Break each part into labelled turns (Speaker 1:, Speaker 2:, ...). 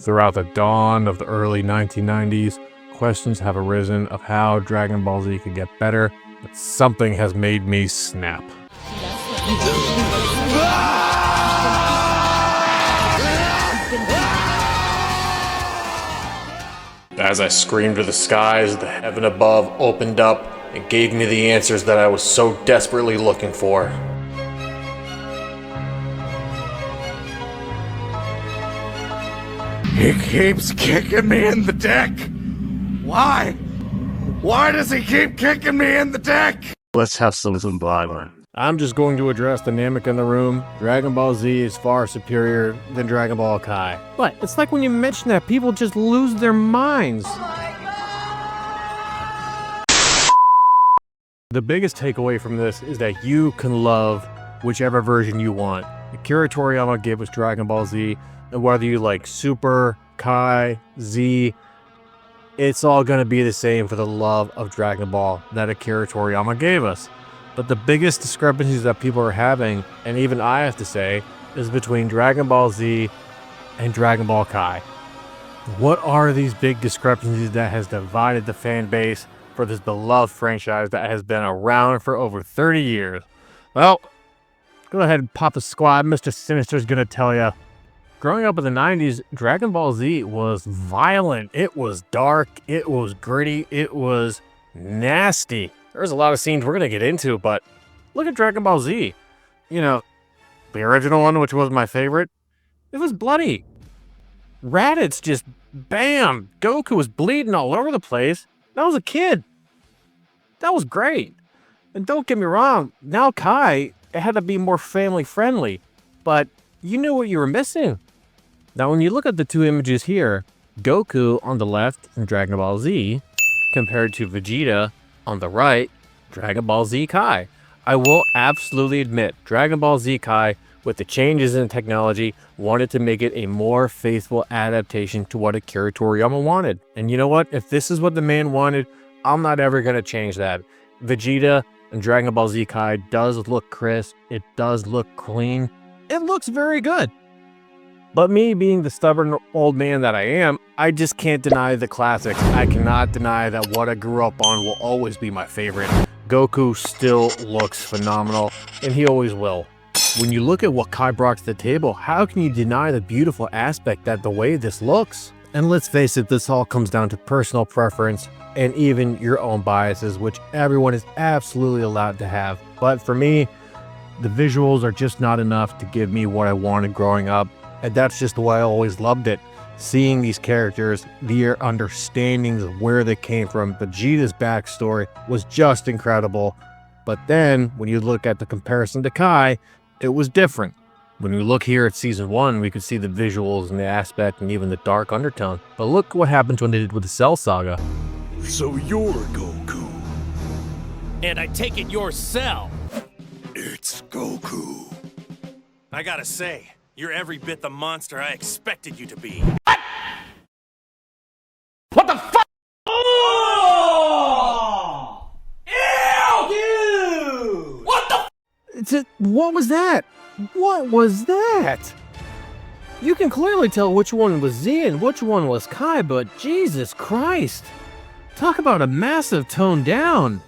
Speaker 1: Throughout the dawn of the early 1990s, questions have arisen of how Dragon Ball Z could get better, but something has made me snap. As I screamed to the skies, the heaven above opened up and gave me the answers that I was so desperately looking for.
Speaker 2: He keeps kicking me in the dick. Why? Why does he keep kicking me in the dick?
Speaker 3: Let's have some blind.
Speaker 1: I'm just going to address the dynamic in the room. Dragon Ball Z is far superior than Dragon Ball Kai. But it's like when you mention that, people just lose their minds. The biggest takeaway from this is that you can love whichever version you want. Akira Toriyama gave us Dragon Ball Z, and whether you like Super, Kai, Z, it's all going to be the same for the love of Dragon Ball that Akira Toriyama gave us. But the biggest discrepancies that people are having, and even I have to say, is between Dragon Ball Z and Dragon Ball Kai. What are these big discrepancies that has divided the fan base for this beloved franchise that has been around for over 30 years? Well, go ahead and pop the squad. Mr. Sinister's going to tell you. Growing up in the 90s, Dragon Ball Z was violent. It was dark. It was gritty. It was nasty. There's a lot of scenes we're going to get into, but look at Dragon Ball Z. You know, the original one, which was my favorite, it was bloody. Raditz just, bam, Goku was bleeding all over the place. I was a kid. That was great. And don't get me wrong, now Kai, it had to be more family friendly, but you knew what you were missing. Now, when you look at the two images here, Goku on the left in Dragon Ball Z, compared to Vegeta on the right, Dragon Ball Z Kai. I will absolutely admit, Dragon Ball Z Kai, with the changes in technology, wanted to make it a more faithful adaptation to what Akira Toriyama wanted. And you know what? If this is what the man wanted, I'm not ever going to change that. Vegeta and Dragon Ball Z Kai does look crisp. It does look clean. It looks very good. But me being the stubborn old man that I am, I just can't deny the classics. I cannot deny that what I grew up on will always be my favorite. Goku still looks phenomenal, and he always will. When you look at what Kai brought to the table, how can you deny the beautiful aspect that the way this looks? And let's face it, this all comes down to personal preference and even your own biases, which everyone is absolutely allowed to have. But for me, the visuals are just not enough to give me what I wanted growing up. And that's just the way I always loved it. Seeing these characters, their understandings of where they came from, Vegeta's backstory was just incredible. But then, when you look at the comparison to Kai, it was different. When we look here at Season 1, we could see the visuals and the aspect and even the dark undertone. But look what happens when they did with the Cell Saga.
Speaker 2: So you're Goku.
Speaker 4: And I take it you're Cell.
Speaker 2: It's Goku.
Speaker 4: I gotta say, you're every bit the monster I expected you to be.
Speaker 2: What the fuck?
Speaker 4: Oh! Ew! Dude! What the
Speaker 1: What was that? What was that? You can clearly tell which one was Z and which one was Kai, but Jesus Christ. Talk about a massive tone down.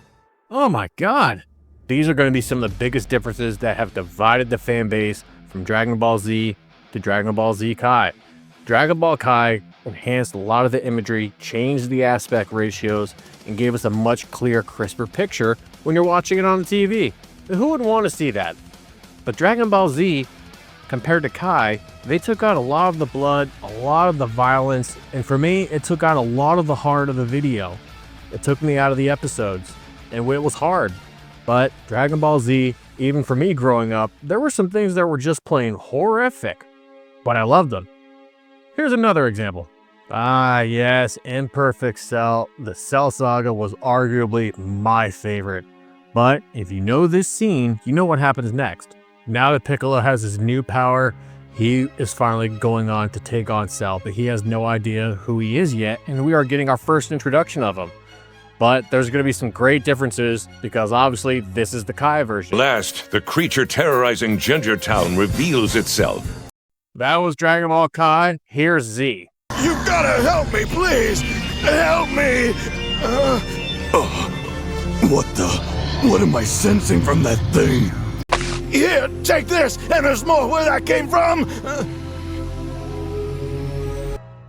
Speaker 1: Oh my God. These are going to be some of the biggest differences that have divided the fan base from Dragon Ball Z to Dragon Ball Z Kai. Dragon Ball Kai enhanced a lot of the imagery, changed the aspect ratios, and gave us a much clearer, crisper picture when you're watching it on the TV. Who would want to see that? But Dragon Ball Z, compared to Kai, they took out a lot of the blood, a lot of the violence, and for me, it took out a lot of the heart of the video. It took me out of the episodes, and it was hard. But Dragon Ball Z, even for me growing up, there were some things that were just plain horrific, but I loved them. Here's another example. Ah, yes, Imperfect Cell. The Cell Saga was arguably my favorite. But if you know this scene, you know what happens next. Now that Piccolo has his new power, he is finally going on to take on Cell, but he has no idea who he is yet, and we are getting our first introduction of him. But there's going to be some great differences because obviously this is the Kai version.
Speaker 5: Last, the creature terrorizing Ginger Town reveals itself.
Speaker 1: That was Dragon Ball Kai. Here's Z.
Speaker 2: You gotta help me, please! Help me! What am I sensing from that thing? Here, take this, and there's more where that came from!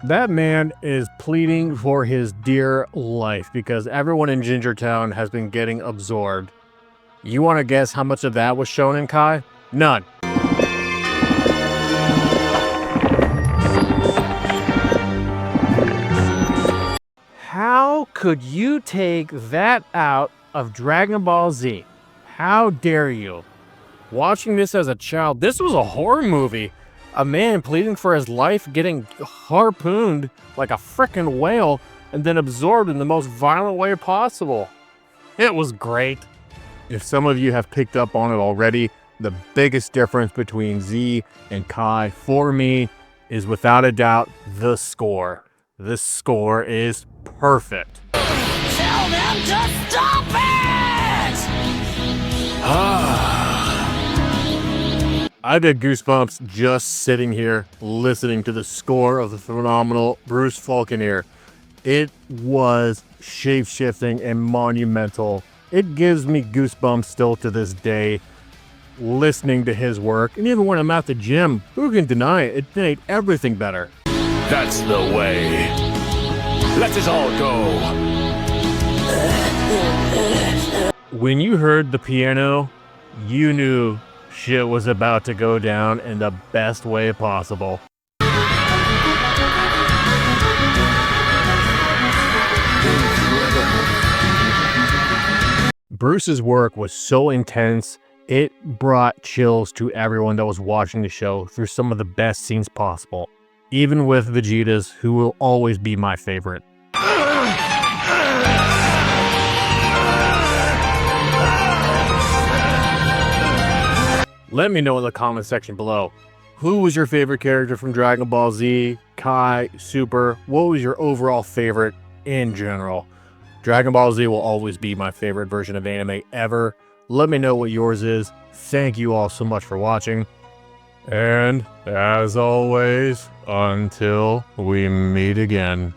Speaker 1: That man is pleading for his dear life because everyone in Gingertown has been getting absorbed. You want to guess how much of that was shown in Kai? None. How could you take that out of Dragon Ball Z? How dare you? Watching this as a child, this was a horror movie. A man pleading for his life, getting harpooned like a frickin' whale, and then absorbed in the most violent way possible. It was great. If some of you have picked up on it already, the biggest difference between Z and Kai for me is without a doubt the score. The score is perfect.
Speaker 6: Tell them to stop it!
Speaker 1: I get goosebumps just sitting here listening to the score of the phenomenal Bruce Faulconer. It was shape-shifting and monumental. It gives me goosebumps still to this day listening to his work. And even when I'm at the gym, who can deny it? It made everything better.
Speaker 5: That's the way. Let us all go.
Speaker 1: When you heard the piano, you knew shit was about to go down in the best way possible. Bruce's work was so intense, it brought chills to everyone that was watching the show through some of the best scenes possible. Even with Vegeta's, who will always be my favorite. Let me know in the comment section below. Who was your favorite character from Dragon Ball Z, Kai, Super? What was your overall favorite in general? Dragon Ball Z will always be my favorite version of anime ever. Let me know what yours is. Thank you all so much for watching. And as always, until we meet again.